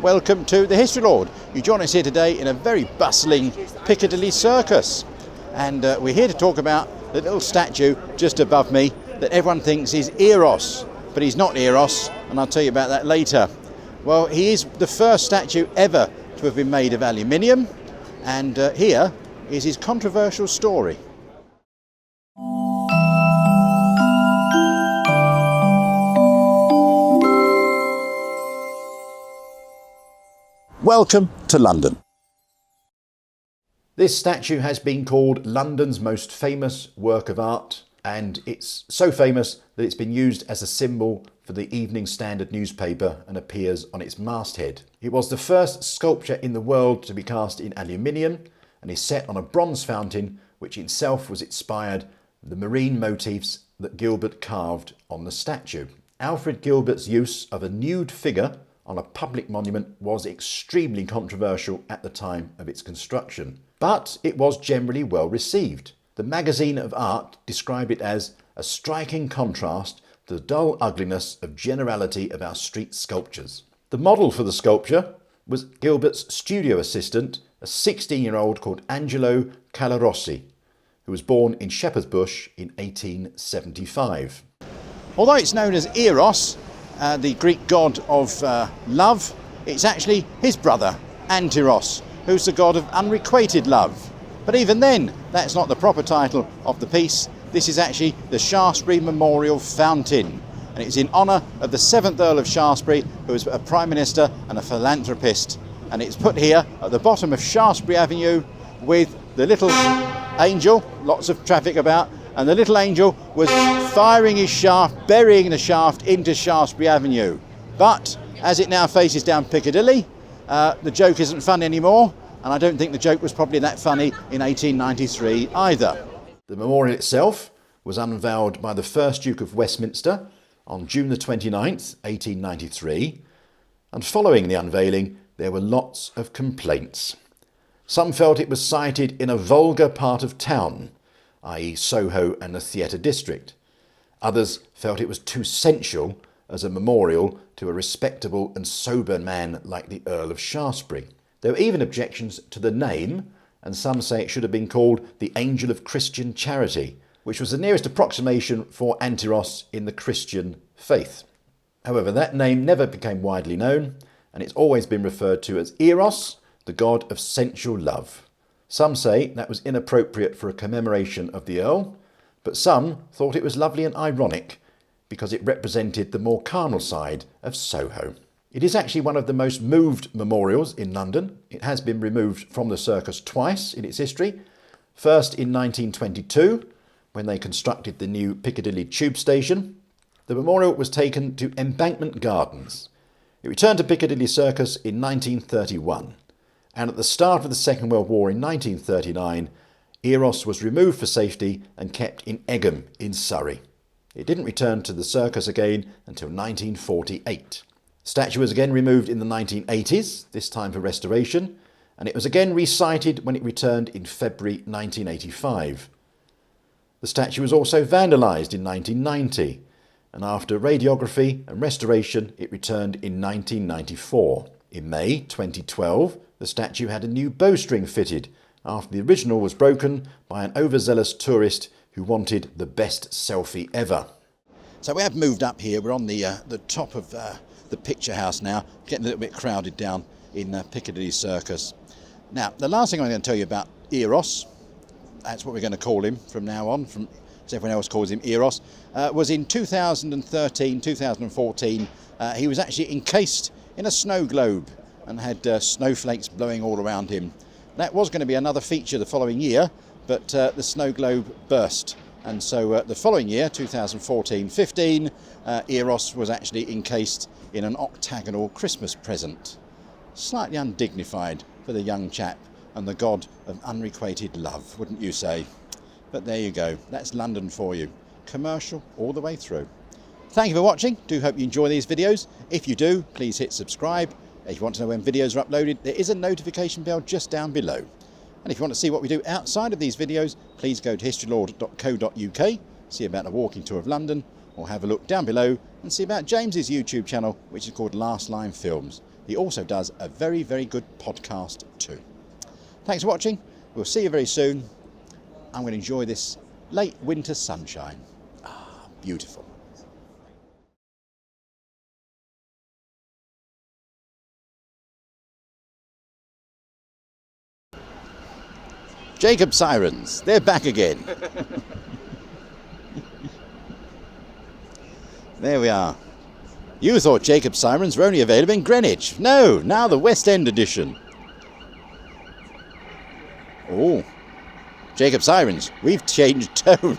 welcome to the History Lord. You join us here today in a very bustling Piccadilly Circus, and we're here to talk about the little statue just above me that everyone thinks is Eros, but he's not Eros, and I'll tell you about that later. Well, he is the first statue ever to have been made of aluminium, and here is his controversial story. Welcome to London. This statue has been called London's most famous work of art, and it's so famous that it's been used as a symbol for the Evening Standard newspaper and appears on its masthead. It was the first sculpture in the world to be cast in aluminium and is set on a bronze fountain which itself was inspired the marine motifs that Gilbert carved on the statue. Alfred Gilbert's use of a nude figure on a public monument was extremely controversial at the time of its construction, but it was generally well received. The Magazine of Art described it as a striking contrast to the dull ugliness of generality of our street sculptures. The model for the sculpture was Gilbert's studio assistant, a 16-year-old called Angelo Calarossi, who was born in Shepherd's Bush in 1875. Although it's known as Eros, the Greek god of love, it's actually his brother, Anteros, who's the god of unrequited love. But even then, that's not the proper title of the piece. This is actually the Shaftesbury Memorial Fountain, and it's in honour of the 7th Earl of Shaftesbury, who was a Prime Minister and a philanthropist. And it's put here at the bottom of Shaftesbury Avenue with the little angel, lots of traffic about, and the little angel was firing his shaft, burying the shaft into Shaftesbury Avenue. But as it now faces down Piccadilly, the joke isn't fun anymore, and I don't think the joke was probably that funny in 1893 either. The memorial itself was unveiled by the first Duke of Westminster on June the 29th, 1893, and following the unveiling there were lots of complaints. Some felt it was sited in a vulgar part of town, i.e. Soho and the theatre district. Others felt it was too sensual as a memorial to a respectable and sober man like the Earl of Shaftesbury. There were even objections to the name, and some say it should have been called the Angel of Christian Charity, which was the nearest approximation for Anteros in the Christian faith. However, that name never became widely known, and it's always been referred to as Eros, the god of sensual love. Some say that was inappropriate for a commemoration of the Earl, but some thought it was lovely and ironic because it represented the more carnal side of Soho. It is actually one of the most moved memorials in London. It has been removed from the circus twice in its history. First in 1922, when they constructed the new Piccadilly tube station. The memorial was taken to Embankment Gardens. It returned to Piccadilly Circus in 1931. And at the start of the Second World War in 1939, Eros was removed for safety and kept in Egham in Surrey. It didn't return to the circus again until 1948. The statue was again removed in the 1980s, this time for restoration, and it was again resited when it returned in February 1985. The statue was also vandalised in 1990, and after radiography and restoration, it returned in 1994. In May 2012, the statue had a new bowstring fitted after the original was broken by an overzealous tourist who wanted the best selfie ever. So we have moved up here. We're on the top of the picture house now, getting a little bit crowded down in Piccadilly Circus. Now, the last thing I'm going to tell you about Eros, that's what we're going to call him from now on, as everyone else calls him Eros, was in 2013, 2014. He was actually encased in a snow globe and had snowflakes blowing all around him. That was going to be another feature the following year, but the snow globe burst. And so the following year, 2014-15, Eros was actually encased in an octagonal Christmas present. Slightly undignified for the young chap and the god of unrequited love, wouldn't you say? But there you go, that's London for you. Commercial all the way through. Thank you for watching. Do hope you enjoy these videos. If you do, please hit subscribe. If you want to know when videos are uploaded, there is a notification bell just down below. And if you want to see what we do outside of these videos, please go to historylord.co.uk, see about a walking tour of London, or have a look down below and see about James's YouTube channel, which is called Last Line Films. He also does a very, very good podcast too. Thanks for watching. We'll see you very soon. I'm going to enjoy this late winter sunshine. Ah, beautiful. Jacob Sirens, they're back again. There we are. You thought Jacob Sirens were only available in Greenwich. No, now the West End edition. Oh, Jacob Sirens, we've changed tone.